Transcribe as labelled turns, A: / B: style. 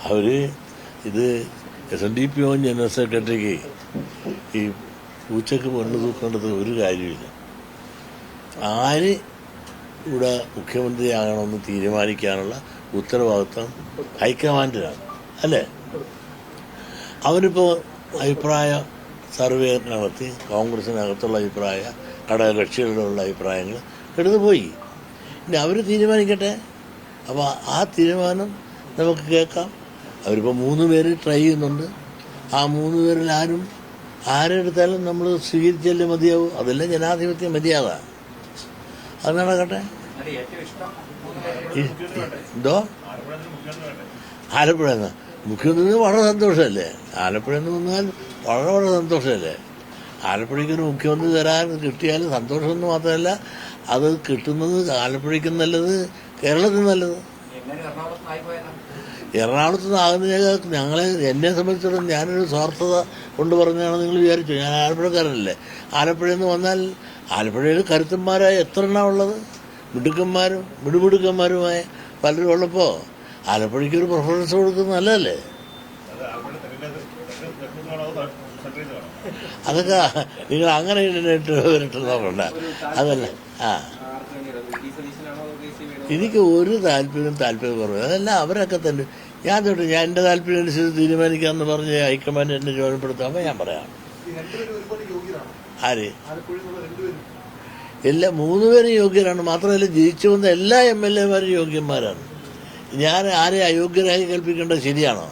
A: അവര് ഇത് SNDP general സെക്രട്ടറിക്ക് ഈ പൂച്ചക്ക് പെണ്ണ് തൂക്കേണ്ടത് ഒരു കാര്യമില്ല. ആര് ഇവിടെ മുഖ്യമന്ത്രിയാകണമെന്ന് തീരുമാനിക്കാനുള്ള ഉത്തരവാദിത്വം ഹൈക്കമാൻഡിനാണ്, അല്ലേ? അവരിപ്പോൾ അഭിപ്രായ സർവേ നടത്തി കോൺഗ്രസിനകത്തുള്ള അഭിപ്രായ ഘടകകക്ഷികളിലുള്ള അഭിപ്രായങ്ങൾ എടുത്തു പോയി. ഇനി അവർ തീരുമാനിക്കട്ടെ. അപ്പോൾ ആ തീരുമാനം നമുക്ക് കേൾക്കാം. അവരിപ്പോൾ 3 പേര് ട്രൈ ചെയ്യുന്നുണ്ട്. ആ 3 പേരിൽ ആരെടുത്താലും നമ്മൾ സ്വീകരിച്ചല്ലേ മതിയാവും. അതല്ലേ ജനാധിപത്യ മര്യാദ. അത് നടക്കട്ടെ. എന്തോ ആലപ്പുഴ മുഖ്യമന്ത്രി വളരെ സന്തോഷമല്ലേ? ആലപ്പുഴ എന്ന് വന്നാൽ വളരെ സന്തോഷമല്ലേ? ആലപ്പുഴയ്ക്കൊരു മുഖ്യമന്ത്രി തരാൻ കിട്ടിയാൽ സന്തോഷമെന്ന് മാത്രമല്ല, അത് കിട്ടുന്നത് ആലപ്പുഴയ്ക്കും നല്ലത്, കേരളത്തിന് നല്ലത്. എറണാകുളത്ത് നിന്നാകുന്ന എന്നെ സംബന്ധിച്ചിടത്തോളം ഞാനൊരു സ്വാർത്ഥത കൊണ്ട് പറഞ്ഞാണ് നിങ്ങൾ വിചാരിച്ചു. ഞാൻ ആലപ്പുഴക്കാരനല്ലേ. ആലപ്പുഴയിൽ നിന്ന് വന്നാൽ ആലപ്പുഴയിൽ കരുത്തന്മാരായ എത്ര എണ്ണ ഉള്ളത്, മിടുമിടുക്കന്മാരുമായ പലരും ഉള്ളപ്പോൾ ആലപ്പുഴയ്ക്ക് ഒരു പ്രിഫറൻസ് കൊടുക്കുന്നത് നല്ലതല്ലേ? അതൊക്കെ നിങ്ങൾ അങ്ങനെ ഇട്ട് നോക്കണ്ട. അതല്ല, എനിക്ക് ഒരു താല്പര്യം കുറവ്. അതെല്ലാം അവരൊക്കെ തന്നെ. ഞാൻ എൻ്റെ താല്പര്യം അനുസരിച്ച് തീരുമാനിക്കാമെന്ന് പറഞ്ഞ് ഹൈക്കമാൻഡ് എന്നെ ചുമതലപ്പെടുത്താമ്പോൾ ഞാൻ പറയാം. ആര്? എല്ലാ 3 പേരും യോഗ്യരാണ്. മാത്രമല്ല ജയിച്ചു വന്ന എല്ലാ MLA മാരും യോഗ്യന്മാരാണ്. ഞാൻ ആരെ അയോഗ്യരായി കൽപ്പിക്കേണ്ടത് ശരിയാണോ?